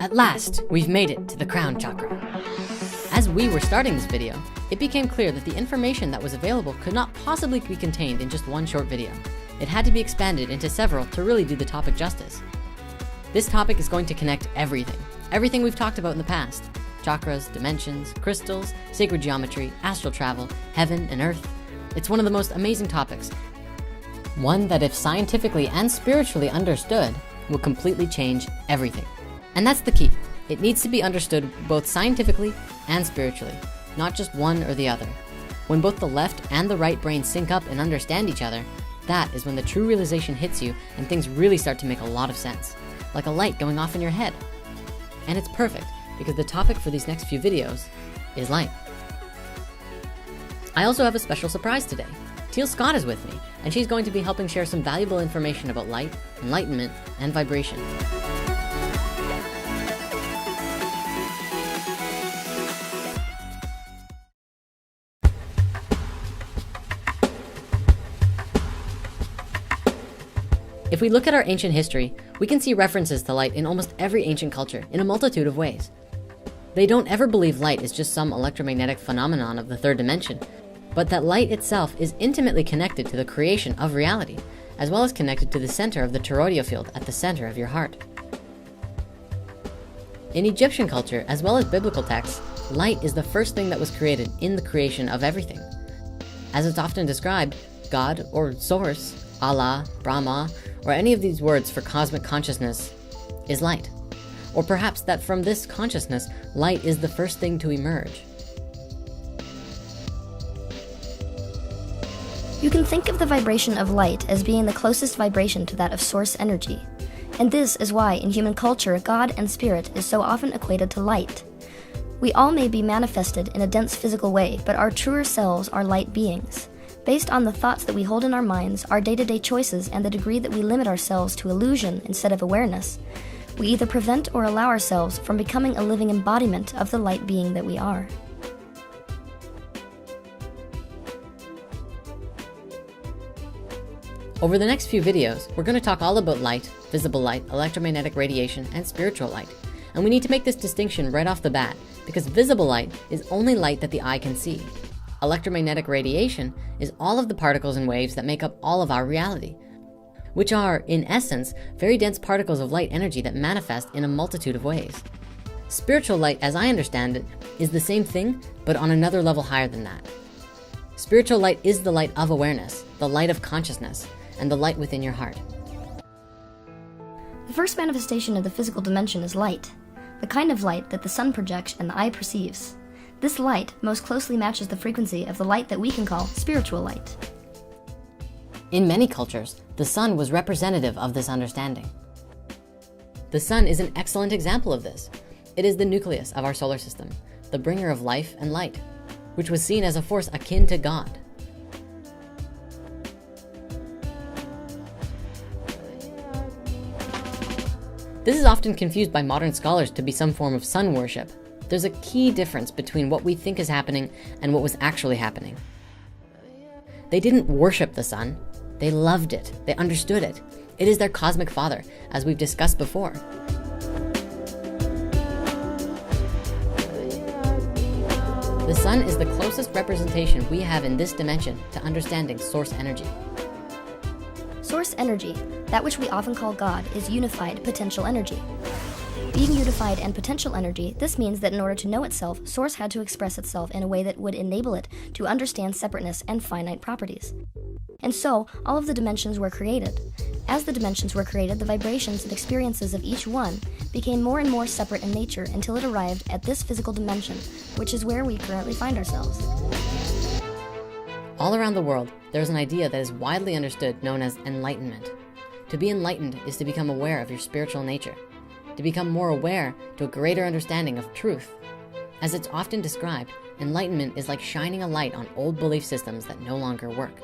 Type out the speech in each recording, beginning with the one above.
At last, we've made it to the crown chakra. As we were starting this video, it became clear that the information that was available could not possibly be contained in just one short video. It had to be expanded into several to really do the topic justice. This topic is going to connect everything we've talked about in the past. Chakras, dimensions, crystals, sacred geometry, astral travel, heaven and earth. It's one of the most amazing topics. One that if scientifically and spiritually understood, will completely change everything. And that's the key. It needs to be understood both scientifically and spiritually, not just one or the other. When both the left and the right brain sync up and understand each other, that is when the true realization hits you and things really start to make a lot of sense, like a light going off in your head. And it's perfect because the topic for these next few videos is light. I also have a special surprise today. Teal Scott is with me, and she's going to be helping share some valuable information about light, enlightenment, and vibration. If we look at our ancient history, we can see references to light in almost every ancient culture in a multitude of ways. They don't ever believe light is just some electromagnetic phenomenon of the third dimension, but that light itself is intimately connected to the creation of reality, as well as connected to the center of the toroidal field at the center of your heart. In Egyptian culture, as well as biblical texts, light is the first thing that was created in the creation of everything. As it's often described, God or source, Allah, Brahma, or any of these words for cosmic consciousness is light. Or perhaps that from this consciousness, light is the first thing to emerge. You can think of the vibration of light as being the closest vibration to that of source energy. And this is why in human culture, God and spirit is so often equated to light. We all may be manifested in a dense physical way, but our truer selves are light beings. Based on the thoughts that we hold in our minds, our day-to-day choices, and the degree that we limit ourselves to illusion instead of awareness, we either prevent or allow ourselves from becoming a living embodiment of the light being that we are. Over the next few videos, we're going to talk all about light, visible light, electromagnetic radiation, and spiritual light. And we need to make this distinction right off the bat, because visible light is only light that the eye can see. Electromagnetic radiation is all of the particles and waves that make up all of our reality, which are, in essence, very dense particles of light energy that manifest in a multitude of ways. Spiritual light, as I understand it, is the same thing, but on another level higher than that. Spiritual light is the light of awareness, the light of consciousness, and the light within your heart. The first manifestation of the physical dimension is light, the kind of light that the sun projects and the eye perceives. This light most closely matches the frequency of the light that we can call spiritual light. In many cultures, the sun was representative of this understanding. The sun is an excellent example of this. It is the nucleus of our solar system, the bringer of life and light, which was seen as a force akin to God. This is often confused by modern scholars to be some form of sun worship. There's a key difference between what we think is happening and what was actually happening. They didn't worship the sun. They loved it. They understood it. It is their cosmic father, as we've discussed before. The sun is the closest representation we have in this dimension to understanding source energy. Source energy, that which we often call God, is unified potential energy. Being unified and potential energy, this means that in order to know itself, source had to express itself in a way that would enable it to understand separateness and finite properties. And so, all of the dimensions were created. As the dimensions were created, the vibrations and experiences of each one became more and more separate in nature until it arrived at this physical dimension, which is where we currently find ourselves. All around the world, there's an idea that is widely understood known as enlightenment. To be enlightened is to become aware of your spiritual nature, to become more aware to a greater understanding of truth. As it's often described, enlightenment is like shining a light on old belief systems that no longer work.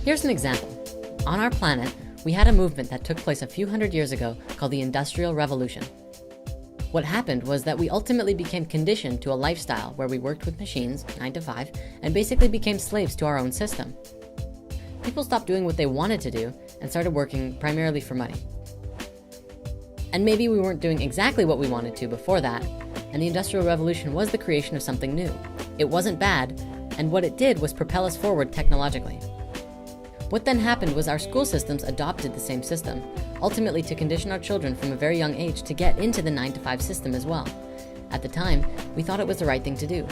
Here's an example. On our planet, we had a movement that took place a few hundred years ago called the Industrial Revolution. What happened was that we ultimately became conditioned to a lifestyle where we worked with machines 9 to 5 and basically became slaves to our own system. People stopped doing what they wanted to do and started working primarily for money. And maybe we weren't doing exactly what we wanted to before that, and the Industrial Revolution was the creation of something new. It wasn't bad, and what it did was propel us forward technologically. What then happened was our school systems adopted the same system, ultimately to condition our children from a very young age to get into the 9-to-5 system as well. At the time, we thought it was the right thing to do.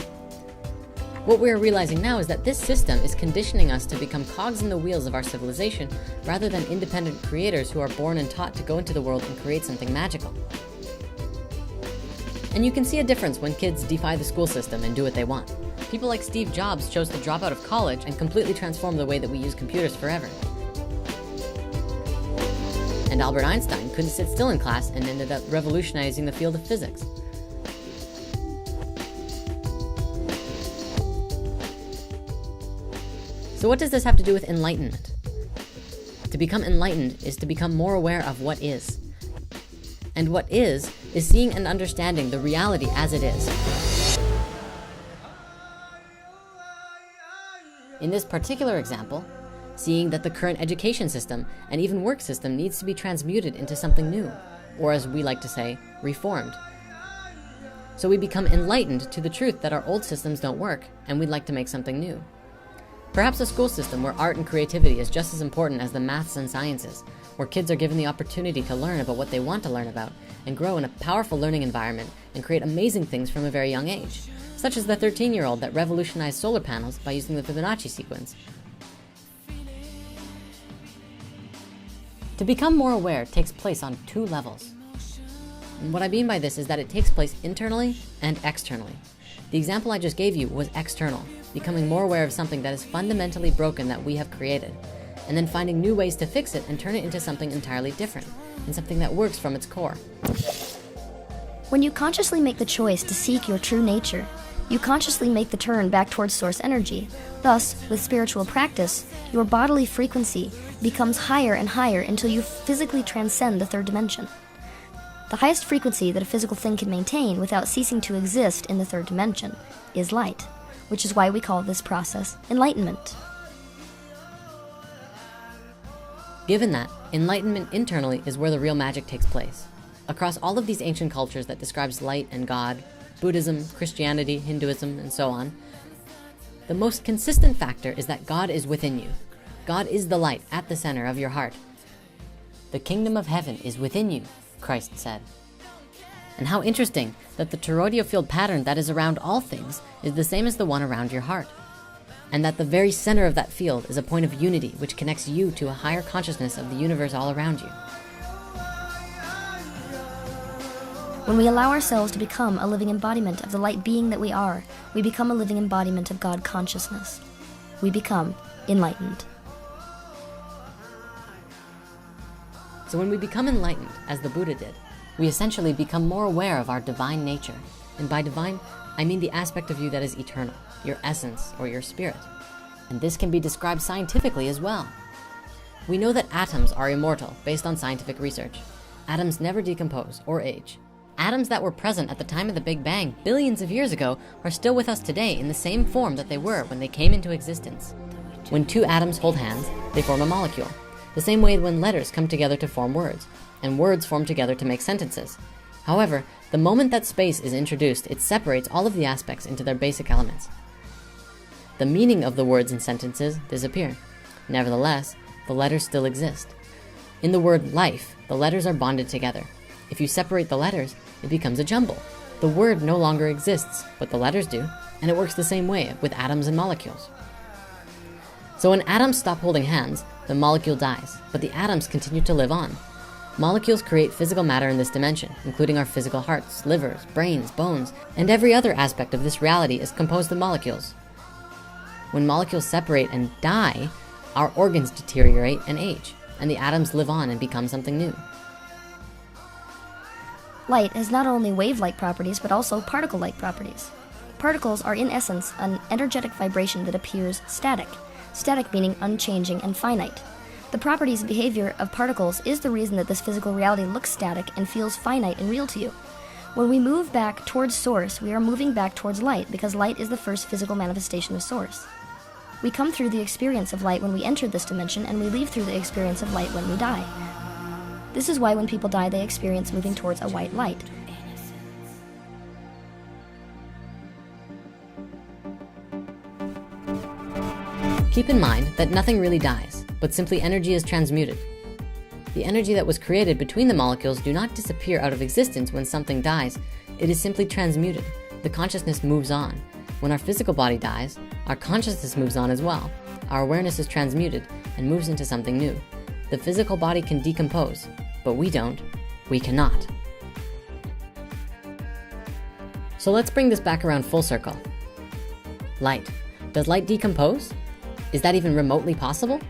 What we are realizing now is that this system is conditioning us to become cogs in the wheels of our civilization rather than independent creators who are born and taught to go into the world and create something magical. And you can see a difference when kids defy the school system and do what they want. People like Steve Jobs chose to drop out of college and completely transform the way that we use computers forever. And Albert Einstein couldn't sit still in class and ended up revolutionizing the field of physics. So what does this have to do with enlightenment? To become enlightened is to become more aware of what is. And what is seeing and understanding the reality as it is. In this particular example, seeing that the current education system and even work system needs to be transmuted into something new, or as we like to say, reformed. So we become enlightened to the truth that our old systems don't work and we'd like to make something new. Perhaps a school system where art and creativity is just as important as the maths and sciences, where kids are given the opportunity to learn about what they want to learn about and grow in a powerful learning environment and create amazing things from a very young age, such as the 13-year-old that revolutionized solar panels by using the Fibonacci sequence. To become more aware takes place on 2 levels. And what I mean by this is that it takes place internally and externally. The example I just gave you was external, becoming more aware of something that is fundamentally broken that we have created, and then finding new ways to fix it and turn it into something entirely different, and something that works from its core. When you consciously make the choice to seek your true nature, you consciously make the turn back towards source energy. Thus, with spiritual practice, your bodily frequency becomes higher and higher until you physically transcend the 3rd dimension. The highest frequency that a physical thing can maintain without ceasing to exist in the 3rd dimension is light, which is why we call this process enlightenment. Given that, enlightenment internally is where the real magic takes place. Across all of these ancient cultures that describes light and God, Buddhism, Christianity, Hinduism, and so on, the most consistent factor is that God is within you. God is the light at the center of your heart. The kingdom of heaven is within you, Christ said. And how interesting that the toroidal field pattern that is around all things is the same as the one around your heart. And that the very center of that field is a point of unity which connects you to a higher consciousness of the universe all around you. When we allow ourselves to become a living embodiment of the light being that we are, we become a living embodiment of God consciousness. We become enlightened. So when we become enlightened, as the Buddha did, we essentially become more aware of our divine nature. And by divine, I mean the aspect of you that is eternal, your essence or your spirit. And this can be described scientifically as well. We know that atoms are immortal based on scientific research. Atoms never decompose or age. Atoms that were present at the time of the Big Bang billions of years ago are still with us today in the same form that they were when they came into existence. When 2 atoms hold hands, they form a molecule. The same way when letters come together to form words, and words form together to make sentences. However, the moment that space is introduced, it separates all of the aspects into their basic elements. The meaning of the words and sentences disappear. Nevertheless, the letters still exist. In the word life, the letters are bonded together. If you separate the letters, it becomes a jumble. The word no longer exists, but the letters do, and it works the same way with atoms and molecules. So when atoms stop holding hands, the molecule dies, but the atoms continue to live on. Molecules create physical matter in this dimension, including our physical hearts, livers, brains, bones, and every other aspect of this reality is composed of molecules. When molecules separate and die, our organs deteriorate and age, and the atoms live on and become something new. Light has not only wave-like properties, but also particle-like properties. Particles are in essence an energetic vibration that appears static. Static meaning unchanging and finite. The properties and behavior of particles is the reason that this physical reality looks static and feels finite and real to you. When we move back towards source, we are moving back towards light because light is the first physical manifestation of source. We come through the experience of light when we enter this dimension, and we leave through the experience of light when we die. This is why when people die, they experience moving towards a white light. Keep in mind that nothing really dies, but simply energy is transmuted. The energy that was created between the molecules do not disappear out of existence when something dies. It is simply transmuted. The consciousness moves on. When our physical body dies, our consciousness moves on as well. Our awareness is transmuted and moves into something new. The physical body can decompose, but we don't. We cannot. So let's bring this back around full circle. Light. Does light decompose? Is that even remotely possible?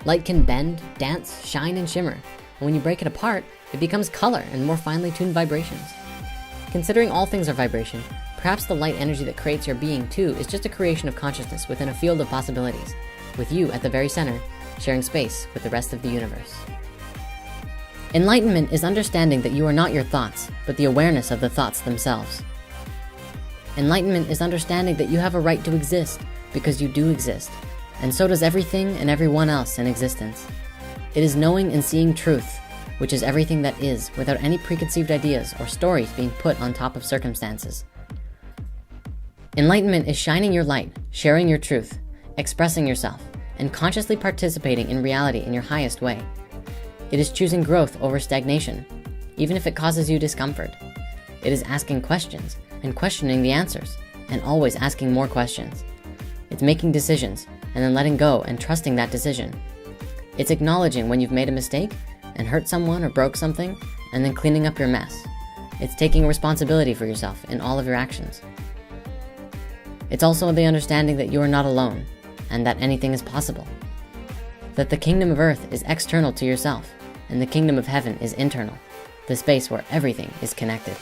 Light can bend, dance, shine, and shimmer. And when you break it apart, it becomes color and more finely tuned vibrations. Considering all things are vibration, perhaps the light energy that creates your being too is just a creation of consciousness within a field of possibilities, with you at the very center, sharing space with the rest of the universe. Enlightenment is understanding that you are not your thoughts, but the awareness of the thoughts themselves. Enlightenment is understanding that you have a right to exist because you do exist, and so does everything and everyone else in existence. It is knowing and seeing truth, which is everything that is, without any preconceived ideas or stories being put on top of circumstances. Enlightenment is shining your light, sharing your truth, expressing yourself, and consciously participating in reality in your highest way. It is choosing growth over stagnation, even if it causes you discomfort. It is asking questions and questioning the answers, and always asking more questions. It's making decisions and then letting go and trusting that decision. It's acknowledging when you've made a mistake and hurt someone or broke something, and then cleaning up your mess. It's taking responsibility for yourself in all of your actions. It's also the understanding that you are not alone and that anything is possible. That the kingdom of earth is external to yourself and the kingdom of heaven is internal, the space where everything is connected.